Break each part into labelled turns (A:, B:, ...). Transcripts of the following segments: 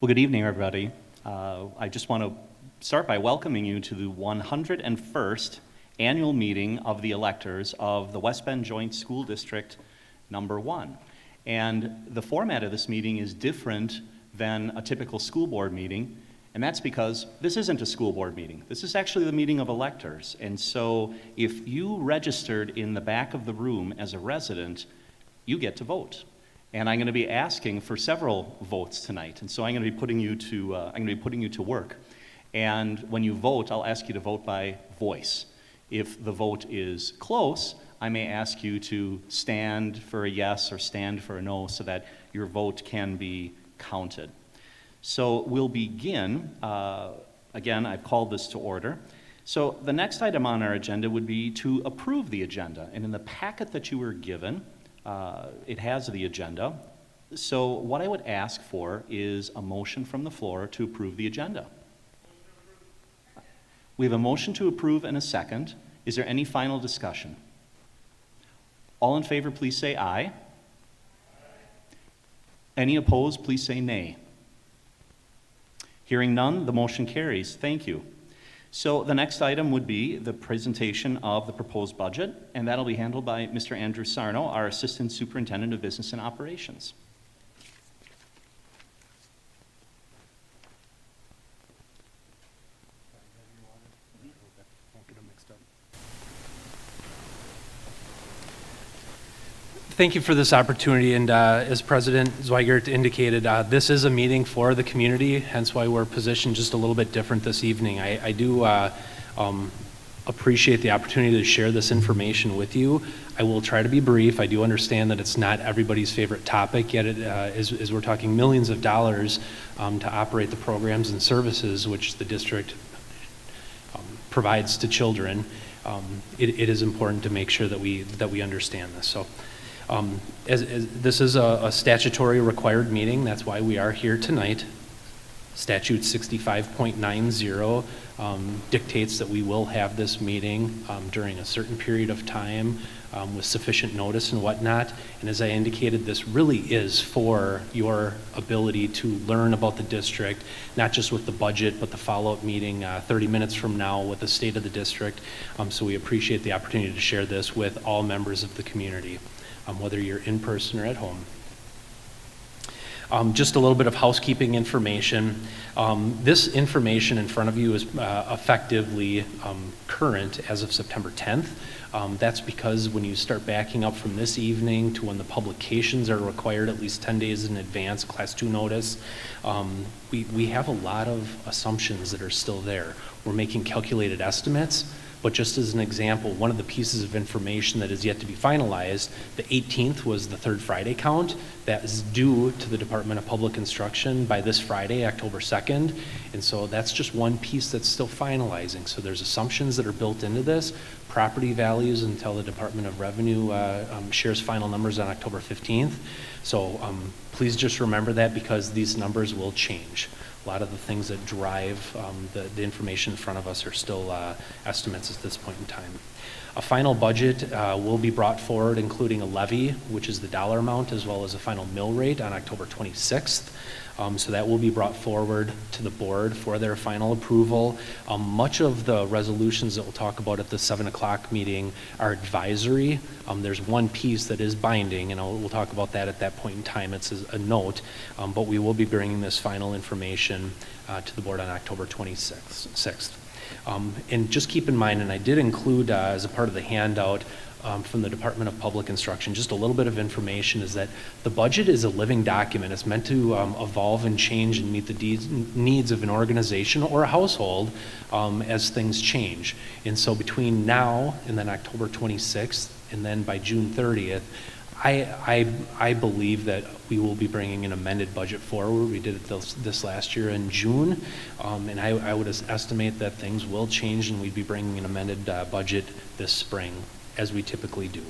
A: Well, good evening, everybody. I just want to start by welcoming you to the 101st annual meeting of the electors of the West Bend Joint School District number 1. And the format of this meeting is different than a typical school board meeting, and that's because this isn't a school board meeting. This is actually the meeting of electors. And so if you registered in the back of the room as a resident, you get to vote. And I'm going to be asking for several votes tonight, and so I'm going to be putting you to work. And when you vote, I'll ask you to vote by voice. If the vote is close, I may ask you to stand for a yes or stand for a no, so that your vote can be counted. So we'll begin. Again, I've called this to order. So the next item on our agenda would be to approve the agenda, and in the packet that you were given, it has the agenda. So what I would ask for is a motion from the floor to approve the agenda. We have a motion to approve and a second. Is there any final discussion? All in favor, please say aye. Any opposed, please say nay. Hearing none, the motion carries. Thank you. So the next item would be the presentation of the proposed budget, and that'll be handled by Mr. Andrew Sarno, our Assistant Superintendent of Business and Operations.
B: Thank you for this opportunity, and as President Zweigert indicated, this is a meeting for the community, hence why we're positioned just a little bit different this evening. I do appreciate the opportunity to share this information with you. I will try to be brief. I do understand that it's not everybody's favorite topic, yet it is we're talking millions of dollars to operate the programs and services which the district provides to children. It is important to make sure that we understand this. So. This is a statutory required meeting, that's why we are here tonight. Statute 65.90 dictates that we will have this meeting during a certain period of time with sufficient notice and whatnot. And as I indicated, this really is for your ability to learn about the district, not just with the budget, but the follow-up meeting 30 minutes from now with the state of the district. So we appreciate the opportunity to share this with all members of the community. Whether you're in person or at home. Just a little bit of housekeeping information. This information in front of you is effectively current as of September 10th. That's because when you start backing up from this evening to when the publications are required at least 10 days in advance, Class 2 notice, we have a lot of assumptions that are still there. We're making calculated estimates. But just as an example, one of the pieces of information that is yet to be finalized, the 18th was the third Friday count that is due to the Department of Public Instruction by this Friday, October 2nd. And so that's just one piece that's still finalizing. So there's assumptions that are built into this, property values until the Department of Revenue shares final numbers on October 15th. So please just remember that because these numbers will change. A lot of the things that drive the information in front of us are still estimates at this point in time. A final budget will be brought forward, including a levy, which is the dollar amount, as well as a final mill rate on October 26th. So that will be brought forward to the board for their final approval. Much of the resolutions that we'll talk about at the 7 o'clock meeting are advisory. There's one piece that is binding, and we'll talk about that at that point in time. It's a note, but we will be bringing this final information to the board on October 26th. And just keep in mind, and I did include as a part of the handout from the Department of Public Instruction, just a little bit of information is that the budget is a living document. It's meant to evolve and change and meet the needs of an organization or a household as things change. And so between now and then October 26th and then by June 30th, I believe that we will be bringing an amended budget forward. We did it this last year in June, and I would estimate that things will change and we'd be bringing an amended budget this spring, as we typically do.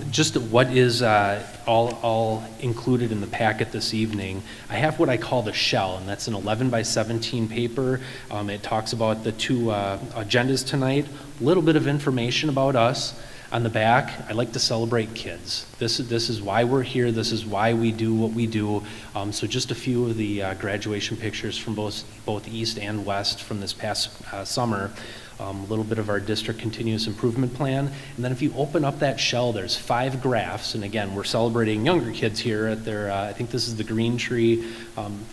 B: Just what is all included in the packet this evening, I have what I call the shell, and that's an 11 by 17 paper. It talks about the two agendas tonight, a little bit of information about us, On the back, I like to celebrate kids. This is why we're here. This is why we do what we do. So just a few of the graduation pictures from both East and West from this past summer. A little bit of our district continuous improvement plan. And then if you open up that shell, there's 5 graphs. And again, we're celebrating younger kids here at their, I think this is the Green Tree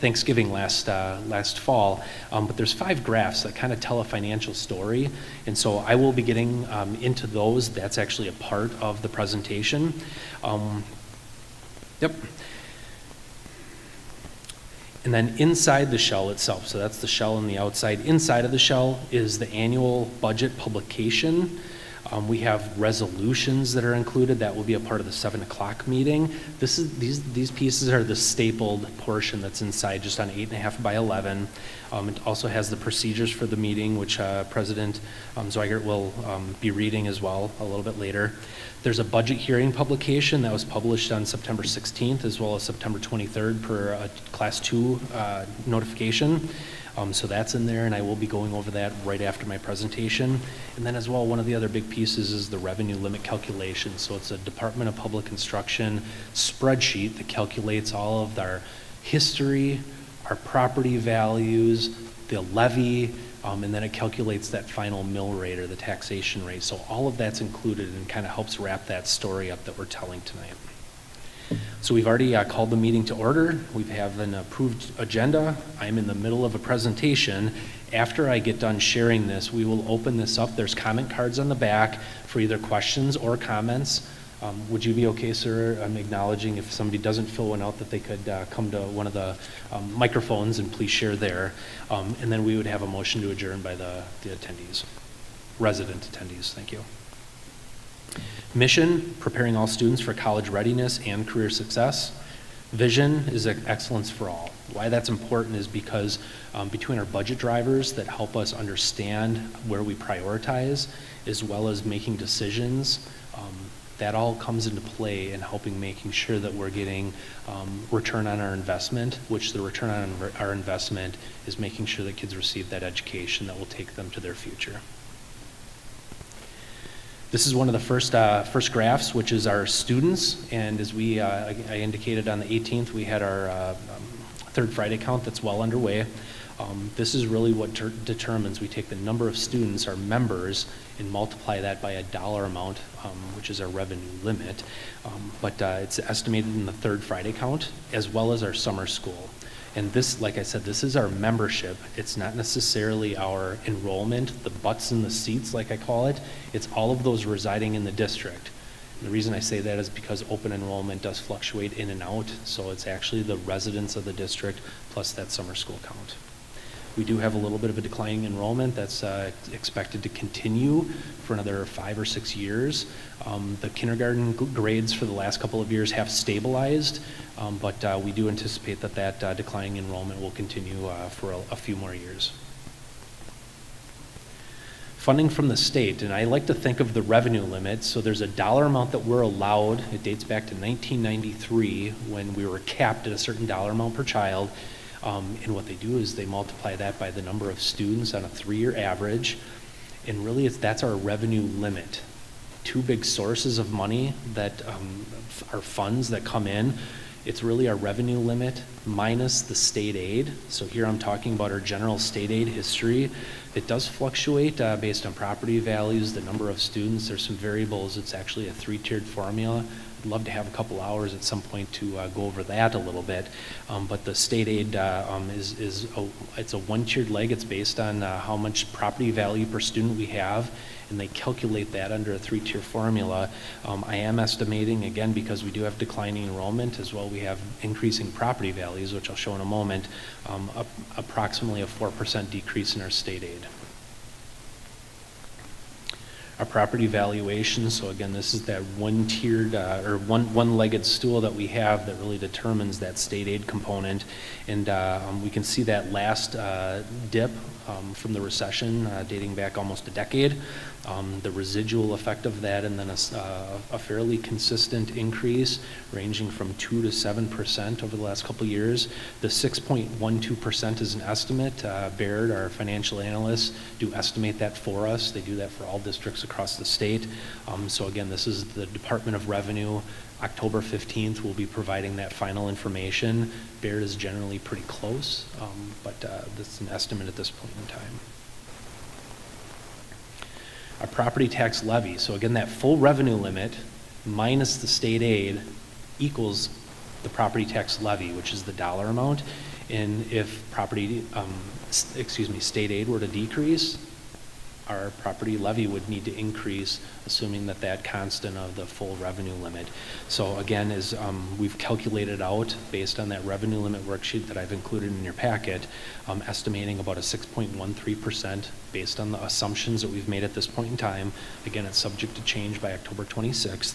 B: Thanksgiving last fall. But there's 5 graphs that kind of tell a financial story. And so I will be getting into those. That's actually a part of the presentation. Yep. And then inside the shell itself, so that's the shell on the outside, inside of the shell is the annual budget publication. We have resolutions that are included. That will be a part of the 7 o'clock meeting. These pieces are the stapled portion that's inside, just on 8.5 by 11. It also has the procedures for the meeting, which President Zweigert will be reading as well a little bit later. There's a budget hearing publication that was published on September 16th as well as September 23rd per a Class 2 notification. So that's in there, and I will be going over that right after my presentation. And then as well, one of the other big pieces is the revenue limit calculation. So it's a Department of Public Instruction spreadsheet that calculates all of our history, our property values, the levy, and then it calculates that final mill rate or the taxation rate. So all of that's included and kind of helps wrap that story up that we're telling tonight. So we've already called the meeting to order. We have an approved agenda. I'm in the middle of a presentation. After I get done sharing this, we will open this up. There's comment cards on the back for either questions or comments. Would you be okay, sir, acknowledging if somebody doesn't fill one out that they could come to one of the microphones and please share there. And then we would have a motion to adjourn by the attendees, resident attendees. Thank you. Mission, preparing all students for college readiness and career success. Vision is excellence for all. Why that's important is because between our budget drivers that help us understand where we prioritize, as well as making decisions, that all comes into play in helping making sure that we're getting return on our investment, which the return on our investment is making sure that kids receive that education that will take them to their future. This is one of the first graphs, which is our students, and as I indicated on the 18th, we had our third Friday count that's well underway. This is really what determines, we take the number of students, our members, and multiply that by a dollar amount, which is our revenue limit. But it's estimated in the third Friday count, as well as our summer school. And this, like I said, this is our membership. It's not necessarily our enrollment, the butts in the seats, like I call it. It's all of those residing in the district. And the reason I say that is because open enrollment does fluctuate in and out, so it's actually the residents of the district plus that summer school count. We do have a little bit of a declining enrollment that's expected to continue for another 5 or 6 years. The kindergarten grades for the last couple of years have stabilized, but we do anticipate that declining enrollment will continue for a few more years. Funding from the state, and I like to think of the revenue limit. So there's a dollar amount that we're allowed. It dates back to 1993 when we were capped at a certain dollar amount per child. And what they do is they multiply that by the number of students on a 3-year average. And really that's our revenue limit. 2 big sources of money that are funds that come in. It's really our revenue limit minus the state aid. So here I'm talking about our general state aid history. It does fluctuate based on property values, the number of students. There's some variables. It's actually a 3-tiered formula. I'd love to have a couple hours at some point to go over that a little bit. But the state aid it's a 1-tiered leg. It's based on how much property value per student we have, and they calculate that under a 3-tier formula. I am estimating, again, because we do have declining enrollment as well, we have increasing property values, which I'll show in a moment, approximately a 4% decrease in our state aid. Our property valuation, so again, this is that 1-tiered or one-legged stool that we have that really determines that state aid component. And we can see that last dip from the recession dating back almost a decade. the residual effect of that, and then a fairly consistent increase ranging from 2 to 7% over the last couple of years. The 6.12% is an estimate. Baird, our financial analysts, do estimate that for us. They do that for all districts across the state. So again, this is the Department of Revenue. October 15th, we'll be providing that final information. Baird is generally pretty close, but this is an estimate at this point in time. Our property tax levy. So again, that full revenue limit minus the state aid equals the property tax levy, which is the dollar amount. And if state aid were to decrease, our property levy would need to increase, assuming that constant of the full revenue limit. So again, as we've calculated out based on that revenue limit worksheet that I've included in your packet, estimating about a 6.13% based on the assumptions that we've made at this point in time. Again, it's subject to change by October 26th,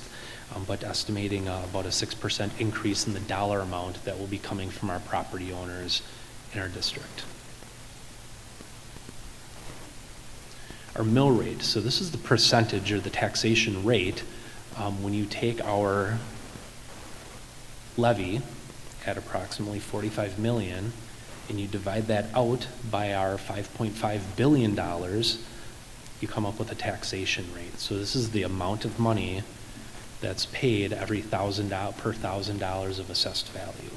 B: but estimating about a 6% increase in the dollar amount that will be coming from our property owners in our district. Our mill rate, so this is the percentage or the taxation rate when you take our levy at approximately 45 million and you divide that out by our $5.5 billion, you come up with a taxation rate. So this is the amount of money that's paid every per $1,000 of assessed value.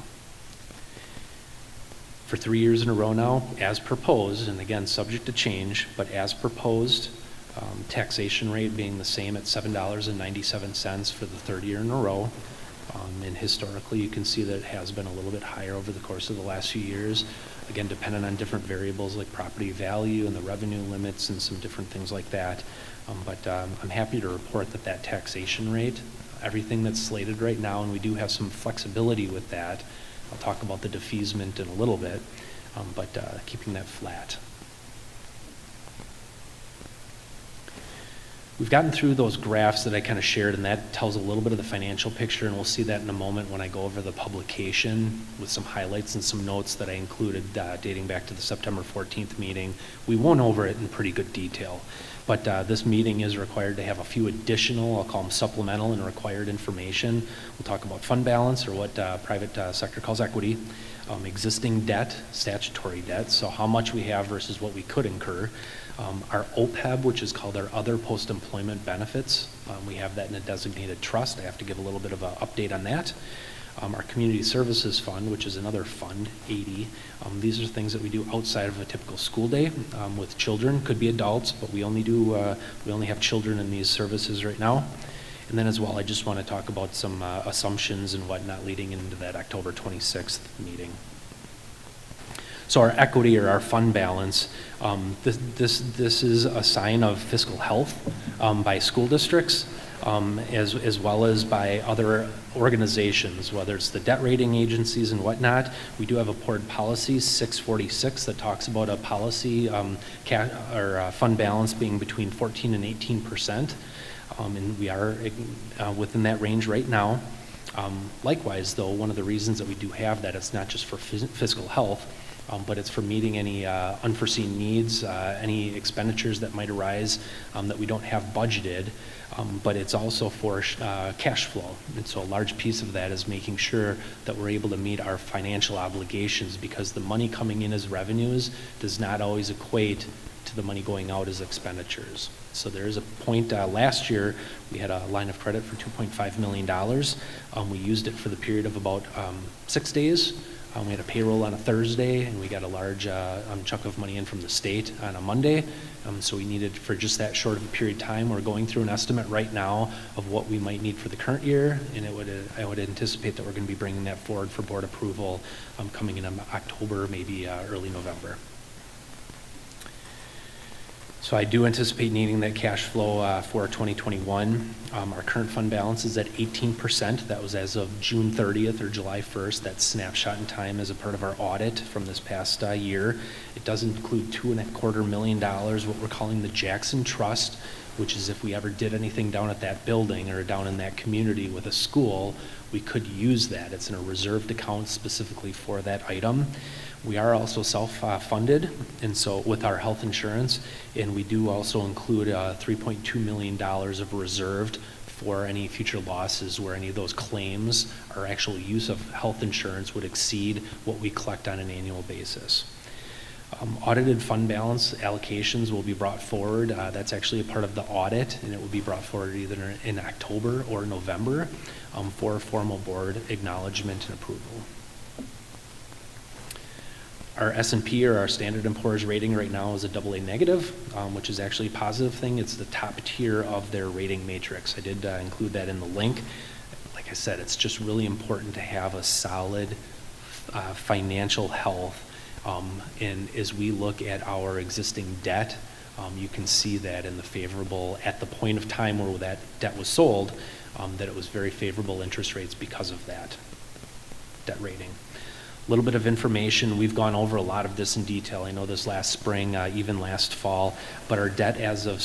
B: For 3 years in a row now, as proposed, and again, subject to change, but as proposed, taxation rate being the same at $7.97 for the third year in a row. And historically, you can see that it has been a little bit higher over the course of the last few years. Again, depending on different variables like property value and the revenue limits and some different things like that. But I'm happy to report that taxation rate, everything that's slated right now, and we do have some flexibility with that. I'll talk about the defeasment in a little bit, but keeping that flat. We've gotten through those graphs that I kind of shared, and that tells a little bit of the financial picture, and we'll see that in a moment when I go over the publication with some highlights and some notes that I included dating back to the September 14th meeting. We went over it in pretty good detail. But this meeting is required to have a few additional, I'll call them supplemental and required information. We'll talk about fund balance, or what private sector calls equity, existing debt, statutory debt, so how much we have versus what we could incur. Our OPEB, which is called our other post-employment benefits. We have that in a designated trust. I have to give a little bit of an update on that. Our community services fund, which is another fund, 80. These are things that we do outside of a typical school day with children. Could be adults, but we only have children in these services right now. And then as well, I just want to talk about some assumptions and whatnot leading into that October 26th meeting. So our equity, or our fund balance, this is a sign of fiscal health by school districts, as well as by other organizations, whether it's the debt rating agencies and whatnot. We do have a board policy 646 that talks about a policy fund balance being between 14 and 18%, and we are within that range right now. Likewise, though, one of the reasons that we do have that, it's not just for fiscal health, but it's for meeting any unforeseen needs, any expenditures that might arise that we don't have budgeted, but it's also for cash flow. And so a large piece of that is making sure that we're able to meet our financial obligations, because the money coming in as revenues does not always equate to the money going out as expenditures. So there is a point, last year we had a line of credit for $2.5 million. We used it for the period of about 6 days. We had a payroll on a Thursday, and we got a large chunk of money in from the state on a Monday. So we needed, for just that short of a period of time, we're going through an estimate right now of what we might need for the current year, and I would anticipate that we're going to be bringing that forward for board approval coming in October, maybe early November. So I do anticipate needing that cash flow for 2021. Our current fund balance is at 18%. That was as of June 30th or July 1st. That snapshot in time as a part of our audit from this past year. It does include $2.25 million, what we're calling the Jackson Trust, which is if we ever did anything down at that building or down in that community with a school, we could use that. It's in a reserved account specifically for that item. We are also self-funded, and so with our health insurance, and we do also include $3.2 million of reserved for any future losses where any of those claims or actual use of health insurance would exceed what we collect on an annual basis. Audited fund balance allocations will be brought forward. That's actually a part of the audit, and it will be brought forward either in October or November for formal board acknowledgement and approval. Our S&P, or our Standard & Poor's rating right now, is a AA negative, which is actually a positive thing. It's the top tier of their rating matrix. I did include that in the link. Like I said, it's just really important to have a solid financial health. And as we look at our existing debt, you can see that in the favorable, at the point of time where that debt was sold, that it was very favorable interest rates because of that debt rating. A little bit of information. We've gone over a lot of this in detail. I know this last spring, even last fall, but our debt as of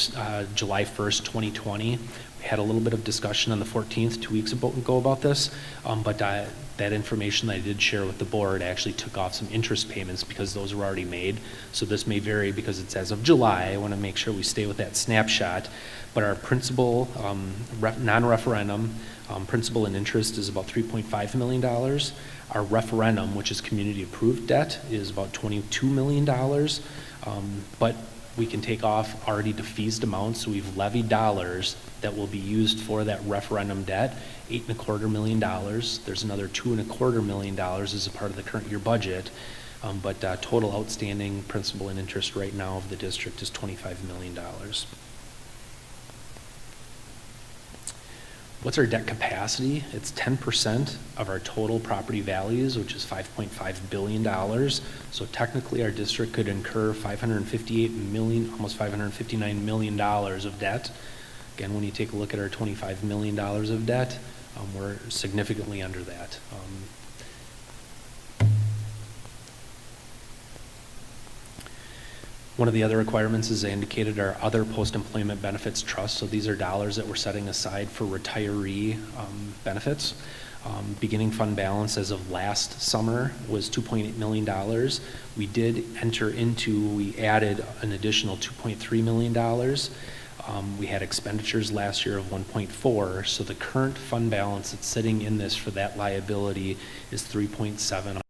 B: July 1st, 2020, we had a little bit of discussion on the 14th, 2 weeks ago about this, but that information that I did share with the board actually took off some interest payments because those were already made. So this may vary because it's as of July. I want to make sure we stay with that snapshot. But our principal, non-referendum principal and interest is about $3.5 million. Our referendum, which is community approved debt, is about $22 million. But we can take off already defeased amounts, so we've levied dollars that will be used for that referendum debt, $8.25 million. There's another $2.25 million as a part of the current year budget, but total outstanding principal and interest right now of the district is $25 million. What's our debt capacity? It's 10% of our total property values, which is $5.5 billion. So technically our district could incur $558 million, almost $559 million of debt. Again, when you take a look at our $25 million of debt, we're significantly under that. One of the other requirements, as I indicated, are other post-employment benefits trusts. So these are dollars that we're setting aside for retiree benefits. Beginning fund balance as of last summer was $2.8 million. We did we added an additional $2.3 million. We had expenditures last year of 1.4, so the current fund balance that's sitting in this for that liability is 3.7